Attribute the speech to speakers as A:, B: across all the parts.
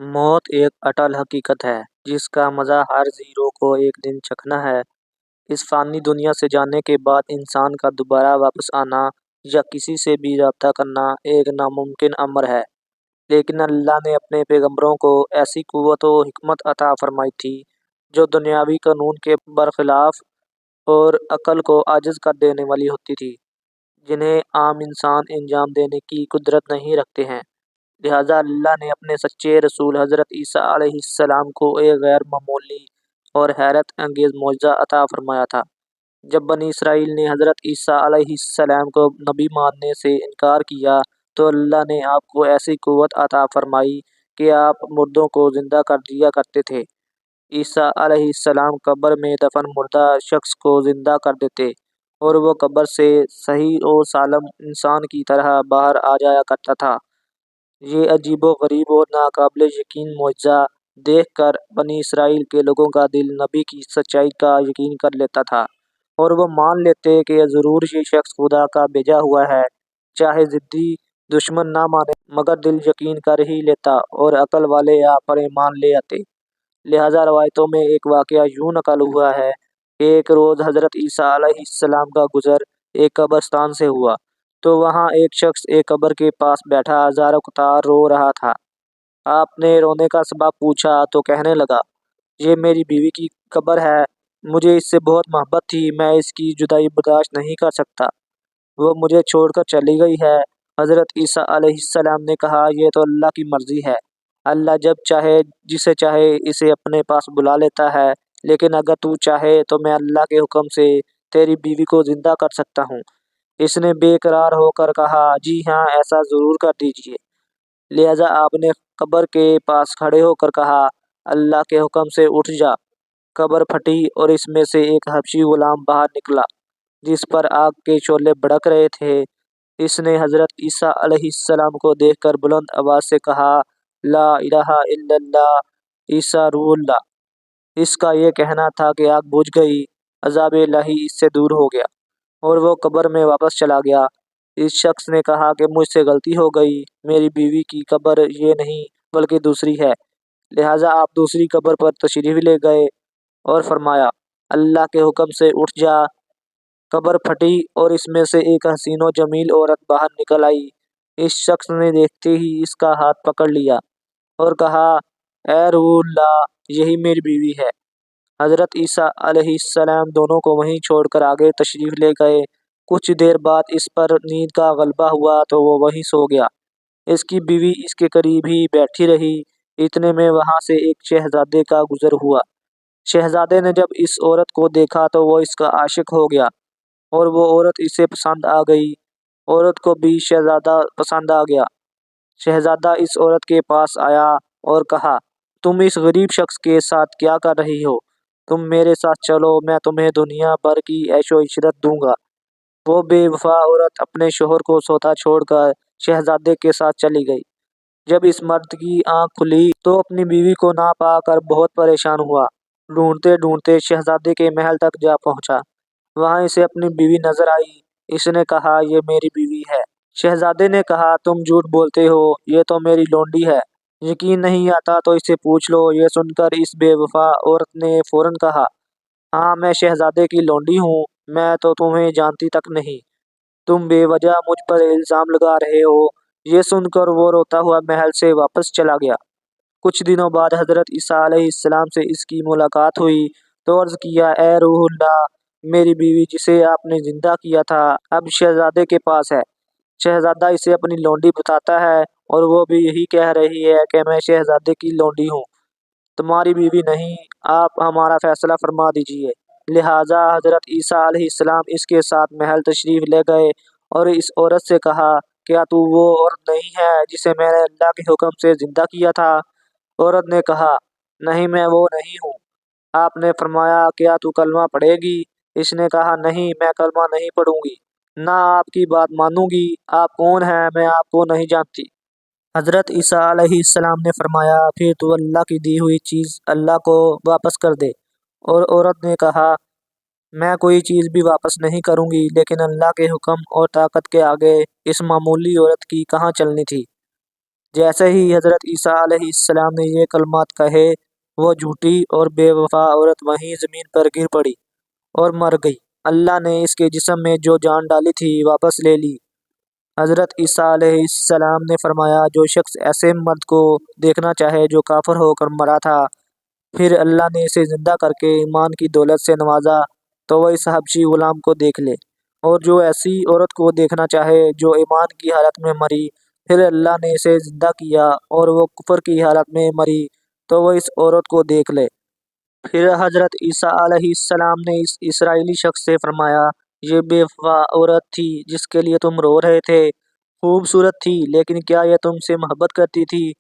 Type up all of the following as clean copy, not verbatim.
A: موت ایک اٹل حقیقت ہے جس کا مزہ ہر زیرو کو ایک دن چکھنا ہے۔ اس فانی دنیا سے جانے کے بعد انسان کا دوبارہ واپس آنا یا کسی سے بھی رابطہ کرنا ایک ناممکن امر ہے، لیکن اللہ نے اپنے پیغمبروں کو ایسی قوت و حکمت عطا فرمائی تھی جو دنیاوی قانون کے برخلاف اور عقل کو عاجز کر دینے والی ہوتی تھی، جنہیں عام انسان انجام دینے کی قدرت نہیں رکھتے ہیں۔ لہٰذا اللہ نے اپنے سچے رسول حضرت عیسیٰ علیہ السلام کو ایک غیر معمولی اور حیرت انگیز معجزہ عطا فرمایا تھا۔ جب بنی اسرائیل نے حضرت عیسیٰ علیہ السلام کو نبی ماننے سے انکار کیا تو اللہ نے آپ کو ایسی قوت عطا فرمائی کہ آپ مردوں کو زندہ کر دیا کرتے تھے۔ عیسیٰ علیہ السلام قبر میں دفن مردہ شخص کو زندہ کر دیتے اور وہ قبر سے صحیح و سالم انسان کی طرح باہر آ جایا کرتا تھا۔ یہ عجیب و غریب اور ناقابل یقین معجزہ دیکھ کر بنی اسرائیل کے لوگوں کا دل نبی کی سچائی کا یقین کر لیتا تھا اور وہ مان لیتے کہ ضرور یہ شخص خدا کا بھیجا ہوا ہے، چاہے ضدی دشمن نہ مانے مگر دل یقین کر ہی لیتا اور عقل والے آپ پر ایمان لے آتے۔ لہٰذا روایتوں میں ایک واقعہ یوں نقل ہوا ہے کہ ایک روز حضرت عیسیٰ علیہ السلام کا گزر ایک قبرستان سے ہوا تو وہاں ایک شخص ایک قبر کے پاس بیٹھا زار و قطار رو رہا تھا۔ آپ نے رونے کا سبب پوچھا تو کہنے لگا، یہ میری بیوی کی قبر ہے، مجھے اس سے بہت محبت تھی، میں اس کی جدائی برداشت نہیں کر سکتا، وہ مجھے چھوڑ کر چلی گئی ہے۔ حضرت عیسیٰ علیہ السلام نے کہا، یہ تو اللہ کی مرضی ہے، اللہ جب چاہے جسے چاہے اسے اپنے پاس بلا لیتا ہے، لیکن اگر تو چاہے تو میں اللہ کے حکم سے تیری بیوی کو زندہ کر سکتا ہوں۔ اس نے بے قرار ہو کر کہا، جی ہاں، ایسا ضرور کر دیجیے۔ لہٰذا آپ نے قبر کے پاس کھڑے ہو کر کہا، اللہ کے حکم سے اٹھ جا۔ قبر پھٹی اور اس میں سے ایک حبشی غلام باہر نکلا جس پر آگ کے شعلے بھڑک رہے تھے۔ اس نے حضرت عیسیٰ علیہ السلام کو دیکھ کر بلند آواز سے کہا، لا الہ الا اللہ، عیسیٰ روح اللہ۔ اس کا یہ کہنا تھا کہ آگ بجھ گئی، عذاب الہی اس سے دور ہو گیا اور وہ قبر میں واپس چلا گیا۔ اس شخص نے کہا کہ مجھ سے غلطی ہو گئی، میری بیوی کی قبر یہ نہیں بلکہ دوسری ہے۔ لہٰذا آپ دوسری قبر پر تشریف لے گئے اور فرمایا، اللہ کے حکم سے اٹھ جا۔ قبر پھٹی اور اس میں سے ایک حسین و جمیل عورت باہر نکل آئی۔ اس شخص نے دیکھتے ہی اس کا ہاتھ پکڑ لیا اور کہا، اے روح اللہ، یہی میری بیوی ہے۔ حضرت عیسیٰ علیہ السلام دونوں کو وہیں چھوڑ کر آگے تشریف لے گئے۔ کچھ دیر بعد اس پر نیند کا غلبہ ہوا تو وہ وہیں سو گیا۔ اس کی بیوی اس کے قریب ہی بیٹھی رہی۔ اتنے میں وہاں سے ایک شہزادے کا گزر ہوا۔ شہزادے نے جب اس عورت کو دیکھا تو وہ اس کا عاشق ہو گیا اور وہ عورت اسے پسند آ گئی۔ عورت کو بھی شہزادہ پسند آ گیا۔ شہزادہ اس عورت کے پاس آیا اور کہا، تم اس غریب شخص کے ساتھ کیا کر رہی ہو؟ تم میرے ساتھ چلو، میں تمہیں دنیا بھر کی عیش و عشرت دوں گا۔ وہ بے وفا عورت اپنے شوہر کو سوتا چھوڑ کر شہزادے کے ساتھ چلی گئی۔ جب اس مرد کی آنکھ کھلی تو اپنی بیوی کو نہ پا کر بہت پریشان ہوا۔ ڈھونڈتے ڈھونڈتے شہزادے کے محل تک جا پہنچا۔ وہاں اسے اپنی بیوی نظر آئی۔ اس نے کہا، یہ میری بیوی ہے۔ شہزادے نے کہا، تم جھوٹ بولتے ہو، یہ تو میری لونڈی ہے، یقین نہیں آتا تو اس سے پوچھ لو۔ یہ سن کر اس بے وفا عورت نے فوراً کہا، ہاں، میں شہزادے کی لونڈی ہوں، میں تو تمہیں جانتی تک نہیں، تم بے وجہ مجھ پر الزام لگا رہے ہو۔ یہ سن کر وہ روتا ہوا محل سے واپس چلا گیا۔ کچھ دنوں بعد حضرت عیسیٰ علیہ السلام سے اس کی ملاقات ہوئی تو عرض کیا، اے روح اللہ، میری بیوی جسے آپ نے زندہ کیا تھا اب شہزادے کے پاس ہے۔ شہزادہ اسے اپنی لونڈی بتاتا ہے اور وہ بھی یہی کہہ رہی ہے کہ میں شہزادے کی لونڈی ہوں، تمہاری بیوی نہیں، آپ ہمارا فیصلہ فرما دیجیے۔ لہٰذا حضرت عیسیٰ علیہ السلام اس کے ساتھ محل تشریف لے گئے اور اس عورت سے کہا، کیا تو وہ عورت نہیں ہے جسے میں نے اللہ کے حکم سے زندہ کیا تھا؟ عورت نے کہا، نہیں، میں وہ نہیں ہوں۔ آپ نے فرمایا، کیا تو کلمہ پڑھے گی؟ اس نے کہا، نہیں، میں کلمہ نہیں پڑھوں گی، نہ آپ کی بات مانوں گی، آپ کون ہیں، میں آپ کو نہیں جانتی۔ حضرت عیسیٰ علیہ السلام نے فرمایا، پھر تو اللہ کی دی ہوئی چیز اللہ کو واپس کر دے۔ اور عورت نے کہا، میں کوئی چیز بھی واپس نہیں کروں گی، لیکن اللہ کے حکم اور طاقت کے آگے اس معمولی عورت کی کہاں چلنی تھی۔ جیسے ہی حضرت عیسیٰ علیہ السلام نے یہ کلمات کہے، وہ جھوٹی اور بے وفا عورت وہیں زمین پر گر پڑی اور مر گئی۔ اللہ نے اس کے جسم میں جو جان ڈالی تھی واپس لے لی۔ حضرت عیسیٰ علیہ السلام نے فرمایا، جو شخص ایسے مرد کو دیکھنا چاہے جو کافر ہو کر مرا تھا، پھر اللہ نے اسے زندہ کر کے ایمان کی دولت سے نوازا، تو وہ اس حبشی غلام کو دیکھ لے۔ اور جو ایسی عورت کو دیکھنا چاہے جو ایمان کی حالت میں مری، پھر اللہ نے اسے زندہ کیا اور وہ کفر کی حالت میں مری، تو وہ اس عورت کو دیکھ لے۔ پھر حضرت عیسیٰ علیہ السلام نے اس اسرائیلی شخص سے فرمایا، یہ بے وفا عورت تھی جس کے لیے تم رو رہے تھے، خوبصورت تھی، لیکن کیا یہ تم سے محبت کرتی تھی؟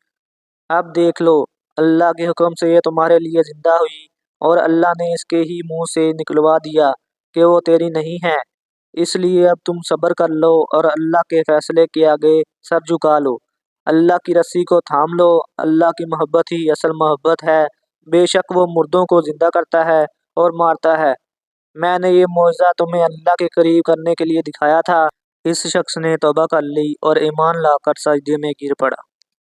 A: اب دیکھ لو، اللہ کے حکم سے یہ تمہارے لیے زندہ ہوئی، اور اللہ نے اس کے ہی منہ سے نکلوا دیا کہ وہ تیری نہیں ہے۔ اس لیے اب تم صبر کر لو اور اللہ کے فیصلے کے آگے سر جھکا لو۔ اللہ کی رسی کو تھام لو، اللہ کی محبت ہی اصل محبت ہے۔ بے شک وہ مردوں کو زندہ کرتا ہے اور مارتا ہے۔ میں نے یہ معجزہ تمہیں اللہ کے قریب کرنے کے لیے دکھایا تھا۔ اس شخص نے توبہ کر لی اور ایمان لا کر سجدے میں گر پڑا۔